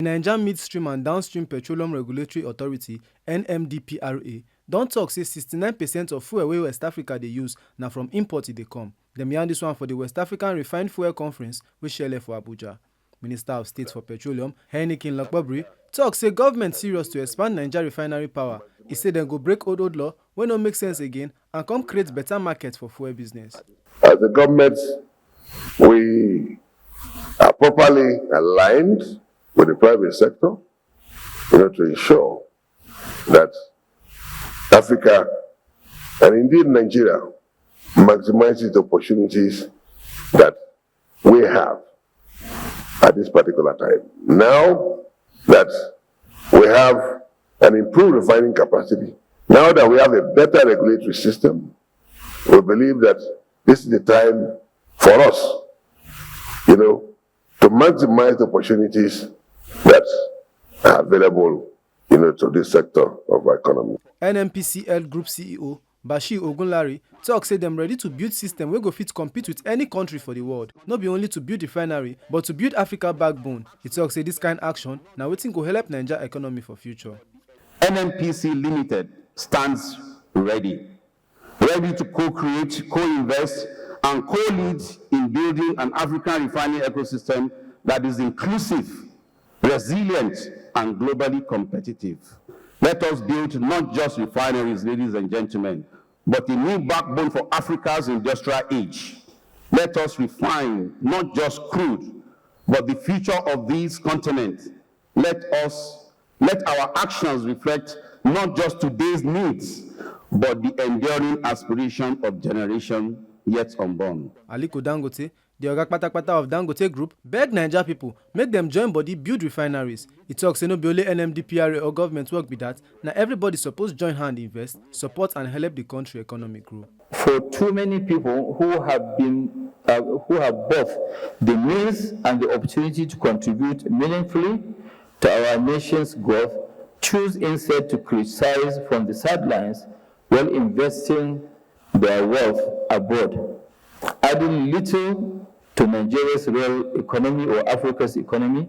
The Naija Midstream and Downstream Petroleum Regulatory Authority (NMDPRA) don tok say 69% of fuel wey West Africa dey use na from import e dey come. Dem yarn dis one for the West African Refined Fuel Conference wey shele for Abuja. Minister of State for Petroleum, Heineken Lokpobri, tok say government serious to expand Naija refinery power. E say dem go break old law wey no make sense again and come create better market for fuel business. As the government, we are properly aligned with the private sector, to ensure that Africa and indeed Nigeria maximizes the opportunities that we have at this particular time. Now that we have an improved refining capacity, now that we have a better regulatory system, we believe that this is the time for us, to maximize the opportunities that are available, to this sector of our economy. NNPCL Group CEO Bashir Ogunlari tok say dem ready to build system wey go fit compete with any country for the world, no be only to build refinery but to build Africa backbone. E tok say dis kind action na wetin go help Naija economy for future. NNPC Limited stands ready to co-create, co-invest, and co-lead in building an African refining ecosystem that is inclusive, resilient, and globally competitive. Let us build not just refineries, ladies and gentlemen, but a new backbone for Africa's industrial age. Let us refine not just crude, but the future of this continent. Let our actions reflect not just today's needs, but the enduring aspiration of generation yet unborn. Aliko Dangote, the oga kpatakpata of Dangote Group, beg Naija people make them join body build refineries. E tok say no be only NMDPRA or government work be that, na everybody suppose join hand invest, support and help the country economy grow. For too many people who have both the means and the opportunity to contribute meaningfully to our nation's growth, choose instead to criticize from the sidelines while investing their wealth abroad, adding little to Nigeria's real economy or Africa's economy.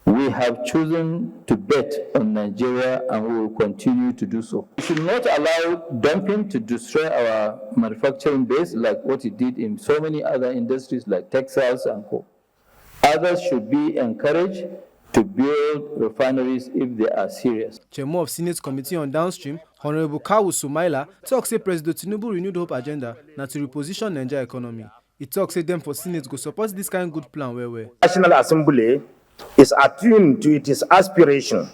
We have chosen to bet on Nigeria and we will continue to do so. We should not allow dumping to destroy our manufacturing base like what it did in so many other industries like textiles and co. Others should be encouraged to build refineries if they are serious. Chairman of Senate Committee on Downstream, Honorable Kawu Sumaila, tok say President Tinubu renewed hope agenda na to reposition Nigeria economy. He tok say dem for Senate go support this kind good plan well. National Assembly is attuned to its aspiration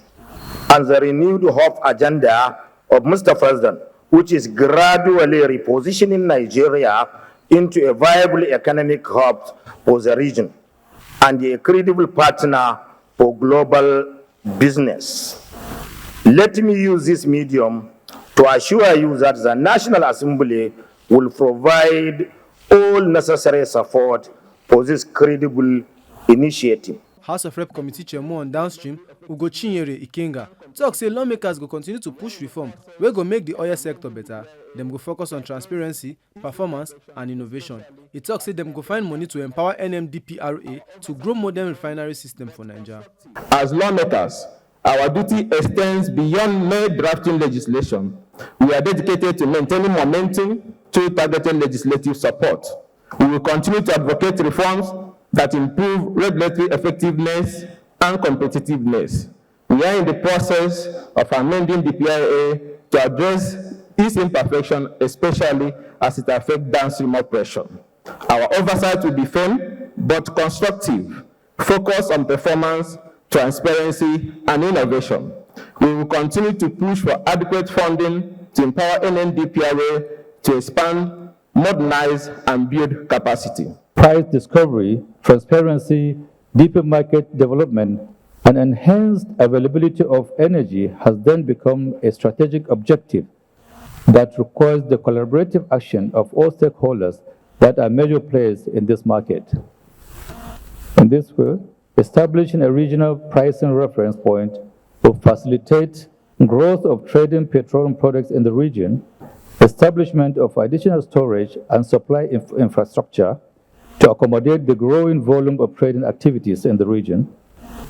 and the renewed hope agenda of Mr. President, which is gradually repositioning Nigeria into a viable economic hub for the region and a credible partner for global business. Let me use this medium to assure you that the National Assembly will provide all necessary support for this credible initiative. House of Rep Committee Chairman on Downstream, Ugo Chinyere Ikenga, tok say lawmakers go continue to push reform wey go make the oil sector better. Dem go focus on transparency, performance, and innovation. He tok say dem go find money to empower NMDPRA to grow modern refinery system for Naija. As lawmakers, our duty extends beyond mere drafting legislation. We are dedicated to maintaining momentum through targeted legislative support. We will continue to advocate reforms that improve regulatory effectiveness and competitiveness. We are in the process of amending the PIA to address its imperfection, especially as it affects downstream operation. Our oversight will be firm but constructive, focused on performance, transparency, and innovation. We will continue to push for adequate funding to empower NNDPRA to expand, modernize, and build capacity. Price discovery, transparency, deeper market development, and enhanced availability of energy has then become a strategic objective that requires the collaborative action of all stakeholders that are major players in this market. In this way, establishing a regional pricing reference point will facilitate growth of trading petroleum products in the region, establishment of additional storage and supply infrastructure to accommodate the growing volume of trading activities in the region,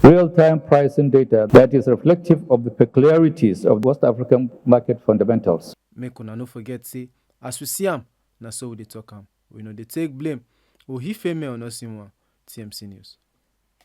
real-time pricing data that is reflective of the peculiarities of West African market fundamentals. Make una no forget say, as we see am, na so we dey talk am. We no dey take blame. Ohife me or no TMC News.